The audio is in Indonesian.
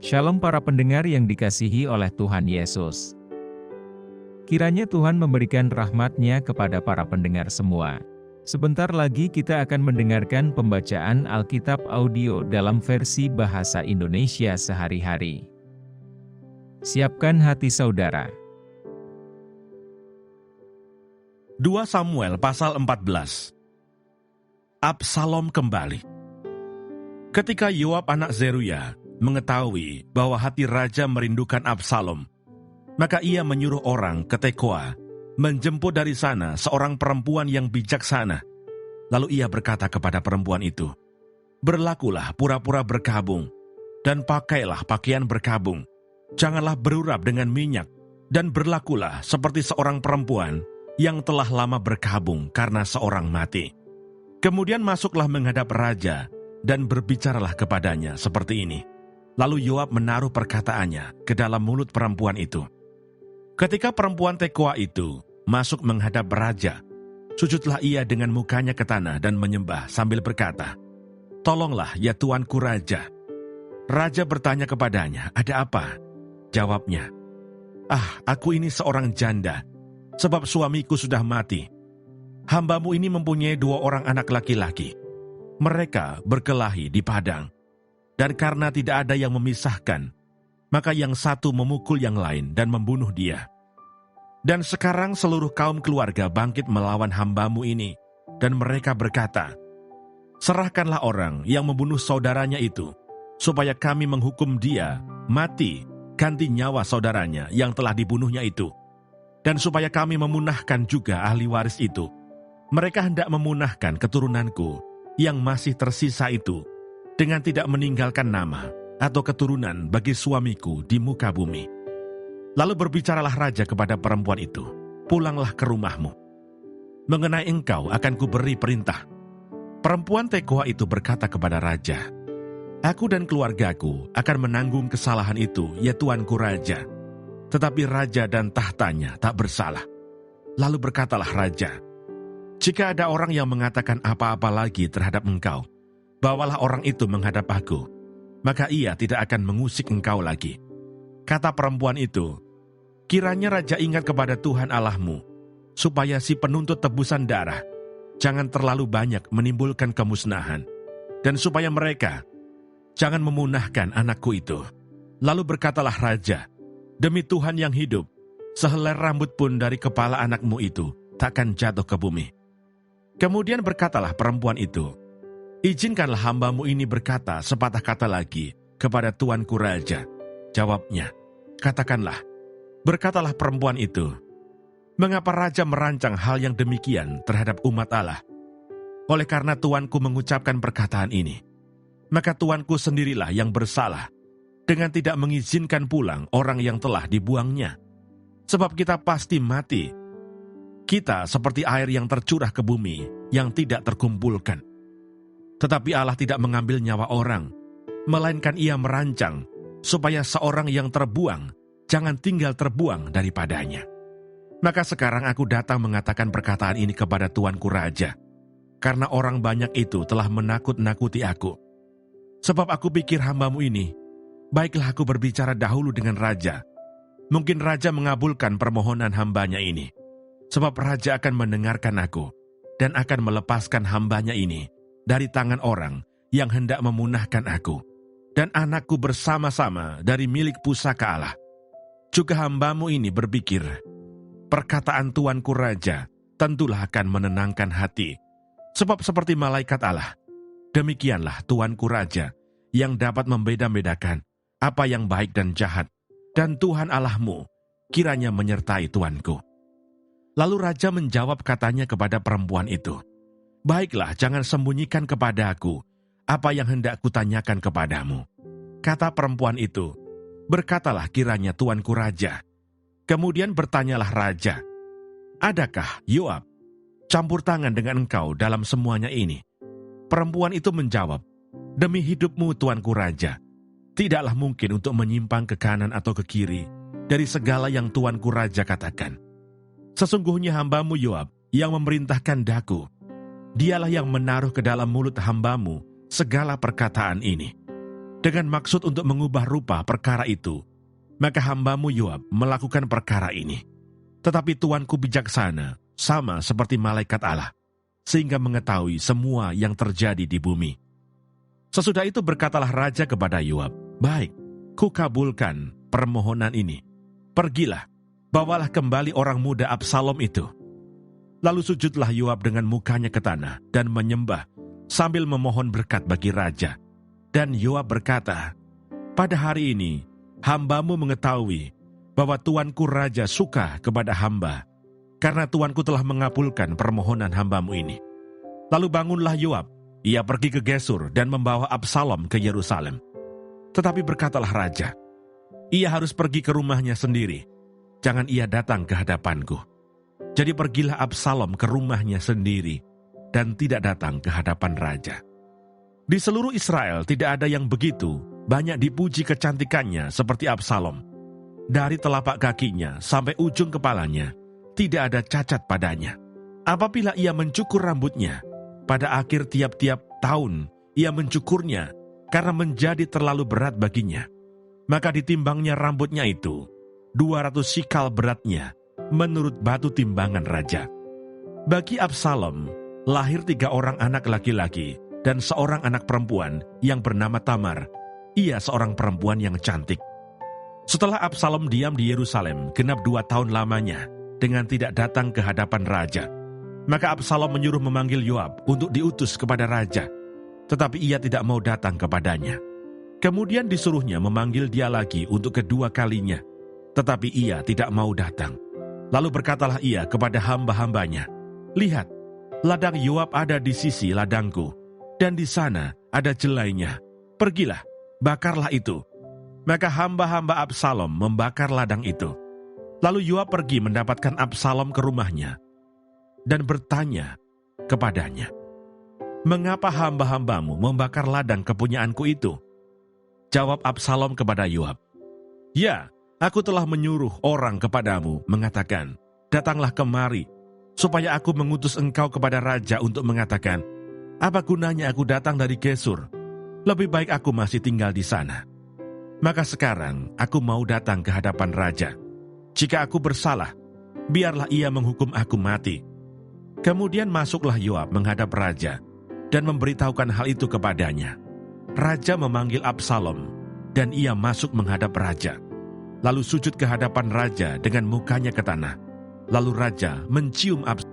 Shalom para pendengar yang dikasihi oleh Tuhan Yesus. Kiranya Tuhan memberikan rahmat-Nya kepada para pendengar semua. Sebentar lagi kita akan mendengarkan pembacaan Alkitab audio dalam versi bahasa Indonesia sehari-hari. Siapkan hati saudara. 2 Samuel pasal 14. Absalom kembali. Ketika Yoab anak Zeruya mengetahui bahwa hati raja merindukan Absalom, maka ia menyuruh orang ke Tekoa menjemput dari sana seorang perempuan yang bijaksana. Lalu ia berkata kepada perempuan itu, "Berlakulah pura-pura berkabung, dan pakailah pakaian berkabung. Janganlah berurap dengan minyak, dan berlakulah seperti seorang perempuan yang telah lama berkabung karena seorang mati." Kemudian masuklah menghadap raja, dan berbicaralah kepadanya seperti ini. Lalu Yoab menaruh perkataannya ke dalam mulut perempuan itu. Ketika perempuan Tekoa itu masuk menghadap raja, sujudlah ia dengan mukanya ke tanah dan menyembah sambil berkata, "Tolonglah ya tuanku raja." Raja bertanya kepadanya, "Ada apa?" Jawabnya, "Aku ini seorang janda, sebab suamiku sudah mati. Hambamu ini mempunyai 2 orang anak laki-laki. Mereka berkelahi di padang, dan karena tidak ada yang memisahkan, maka yang satu memukul yang lain dan membunuh dia. Dan sekarang seluruh kaum keluarga bangkit melawan hambamu ini, dan mereka berkata, 'Serahkanlah orang yang membunuh saudaranya itu, supaya kami menghukum dia mati ganti nyawa saudaranya yang telah dibunuhnya itu, dan supaya kami memunahkan juga ahli waris itu. Mereka hendak memunahkan keturunanku yang masih tersisa itu, dengan tidak meninggalkan nama atau keturunan bagi suamiku di muka bumi.' Lalu berbicaralah raja kepada perempuan itu, 'Pulanglah ke rumahmu. Mengenai engkau akan kuberi perintah.' Perempuan Tekoa itu berkata kepada raja, 'Aku dan keluargaku akan menanggung kesalahan itu, ya tuanku raja.' Tetapi raja dan tahtanya tak bersalah. Lalu berkatalah raja, 'Jika ada orang yang mengatakan apa-apa lagi terhadap engkau, bawalah orang itu menghadap aku, maka ia tidak akan mengusik engkau lagi.' Kata perempuan itu, 'Kiranya raja ingat kepada Tuhan Allahmu, supaya si penuntut tebusan darah jangan terlalu banyak menimbulkan kemusnahan, dan supaya mereka jangan memunahkan anakku itu.' Lalu berkatalah raja, 'Demi Tuhan yang hidup, sehelai rambut pun dari kepala anakmu itu takkan jatuh ke bumi.' Kemudian berkatalah perempuan itu, 'Izinkanlah hambamu ini berkata sepatah kata lagi kepada tuanku raja.' Jawabnya, 'Katakanlah.' Berkatalah perempuan itu, 'Mengapa raja merancang hal yang demikian terhadap umat Allah? Oleh karena tuanku mengucapkan perkataan ini, maka tuanku sendirilah yang bersalah dengan tidak mengizinkan pulang orang yang telah dibuangnya. Sebab kita pasti mati. Kita seperti air yang tercurah ke bumi yang tidak terkumpulkan. Tetapi Allah tidak mengambil nyawa orang, melainkan Ia merancang supaya seorang yang terbuang jangan tinggal terbuang daripadanya. Maka sekarang aku datang mengatakan perkataan ini kepada tuanku raja, karena orang banyak itu telah menakut-nakuti aku. Sebab aku pikir hambamu ini, baiklah aku berbicara dahulu dengan raja. Mungkin raja mengabulkan permohonan hambanya ini. Sebab raja akan mendengarkan aku, dan akan melepaskan hambanya ini dari tangan orang yang hendak memunahkan aku, dan anakku bersama-sama dari milik pusaka Allah. Juga hambamu ini berpikir, perkataan tuanku raja tentulah akan menenangkan hati. Sebab seperti malaikat Allah, demikianlah tuanku raja yang dapat membeda-bedakan apa yang baik dan jahat, dan Tuhan Allahmu kiranya menyertai tuanku.' Lalu raja menjawab katanya kepada perempuan itu, 'Baiklah, jangan sembunyikan kepada aku apa yang hendak kutanyakan kepadamu.' Kata perempuan itu, 'Berkatalah kiranya tuanku raja.' Kemudian bertanyalah raja, 'Adakah Yoab campur tangan dengan engkau dalam semuanya ini?' Perempuan itu menjawab, 'Demi hidupmu tuanku raja, tidaklah mungkin untuk menyimpang ke kanan atau ke kiri dari segala yang tuanku raja katakan. Sesungguhnya hambamu Yoab yang memerintahkan daku. Dialah yang menaruh ke dalam mulut hambamu segala perkataan ini. dengan maksud untuk mengubah rupa perkara itu, maka hambamu Yoab melakukan perkara ini. Tetapi Tuanku bijaksana, sama seperti malaikat Allah, sehingga mengetahui semua yang terjadi di bumi. Sesudah itu berkatalah raja kepada Yoab, "Baik, kukabulkan permohonan ini. Pergilah, bawalah kembali orang muda Absalom itu." Lalu sujudlah Yoab dengan mukanya ke tanah dan menyembah sambil memohon berkat bagi raja. Dan Yoab berkata, "Pada hari ini, hambamu mengetahui bahwa tuanku raja suka kepada hamba, karena tuanku telah mengabulkan permohonan hambamu ini." Lalu bangunlah Yoab, ia pergi ke Gesur dan membawa Absalom ke Yerusalem. Tetapi berkatalah raja, "Ia harus pergi ke rumahnya sendiri, jangan ia datang ke hadapanku." Jadi pergilah Absalom ke rumahnya sendiri dan tidak datang ke hadapan raja. Di seluruh Israel tidak ada yang begitu banyak dipuji kecantikannya seperti Absalom. Dari telapak kakinya sampai ujung kepalanya, tidak ada cacat padanya. Apabila ia mencukur rambutnya, pada akhir tiap-tiap tahun ia mencukurnya karena menjadi terlalu berat baginya. Maka ditimbangnya rambutnya itu, 200 sikal beratnya, menurut batu timbangan raja. Bagi Absalom, lahir 3 orang anak laki-laki dan seorang anak perempuan yang bernama Tamar. Ia seorang perempuan yang cantik. Setelah Absalom diam di Yerusalem genap 2 tahun lamanya dengan tidak datang ke hadapan raja, maka Absalom menyuruh memanggil Yoab untuk diutus kepada raja, tetapi ia tidak mau datang kepadanya. Kemudian disuruhnya memanggil dia lagi untuk kedua kalinya, tetapi ia tidak mau datang. Lalu berkatalah ia kepada hamba-hambanya, "Lihat, ladang Yoab ada di sisi ladangku, dan di sana ada jelainya. Pergilah, bakarlah itu." Maka hamba-hamba Absalom membakar ladang itu. Lalu Yoab pergi mendapatkan Absalom ke rumahnya dan bertanya kepadanya, "Mengapa hamba-hambamu membakar ladang kepunyaanku itu?" Jawab Absalom kepada Yoab, "Ya, aku telah menyuruh orang kepadamu mengatakan, 'Datanglah kemari, supaya aku mengutus engkau kepada raja untuk mengatakan, apa gunanya aku datang dari Gesur? Lebih baik aku masih tinggal di sana.' Maka sekarang aku mau datang ke hadapan raja. Jika aku bersalah, biarlah ia menghukum aku mati." Kemudian masuklah Yoab menghadap raja dan memberitahukan hal itu kepadanya. Raja memanggil Absalom dan ia masuk menghadap raja. Lalu sujud ke hadapan raja dengan mukanya ke tanah. Lalu raja mencium Absalom